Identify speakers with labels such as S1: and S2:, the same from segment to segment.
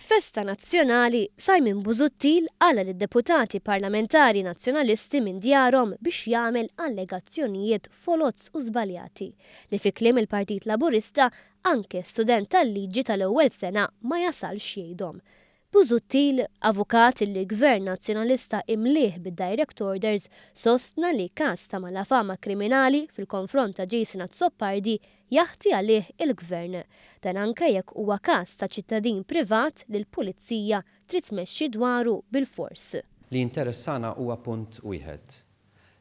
S1: Festa nazzjonali, Simon Busuttil għala lid-deputati parlamentari nazzjonalisti minn djarhom biex jagħmel allegazzjonijiet folozz u żbaljati li fi kliem il-Partit Laburista anke student tal-liġi tal-ewwel sena ma jasalx jgħidhom. Busuttil, avukat li gvern nazzjonalista imlieħ bid-direct orders, sostna li każ ta' malafama kriminali fil-konfront ta' Jason Azzopardi jaħti għalih il-gvern. Dan anke jekk huwa każ ta' ċittadin privat li l-pulizija trid tmexxi dwaru bil-fors.
S2: Li interessana huwa punt wieħed.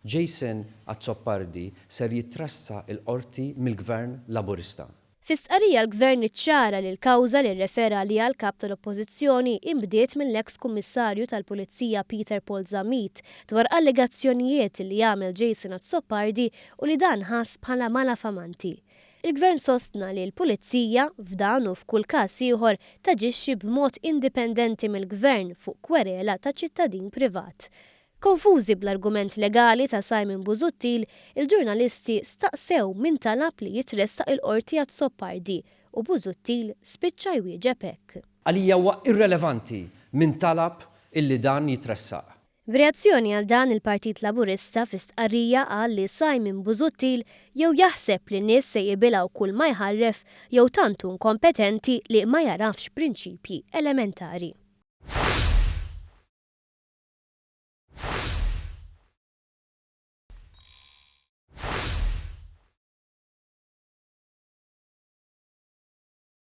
S2: Jason Azzopardi ser jitrassa l-qorti mill-gvern Laburista.
S1: Fi stqarrija l-gvern iċċara li l-kawża li rrefera liha l-kap tal-Oppożizzjoni imbdiet mill-eks kummissarju tal-Pulizija Peter Paul Zammit dwar allegazzjonijiet li jagħmel Jason Azzopardi u li dan ħass bħala malafamanti. Il-gvern sostna li l-Pulizija f'dan u f'kull każ ieħor taġixxi b'mod indipendenti mill-gvern fuq kwerela ta' ċittadin privat. Konfużi bl-argument legali ta' Simon Busuttil, il-ġurnalisti staqsew min talab li jitressaq il-qorti Azzopardi u Busuttil spiċċa jwieġeb hekk.
S2: Għalija huwa irrelevanti min talab illi dan jitressaq.
S1: B'reazzjoni għal dan il-Partit Laburista fi stqarrija qal li Simon Busuttil jew jaħseb li n-nies se jibilgħu kull ma jħarref jew tantu inkompetenti li ma jarafx prinċipji elementari.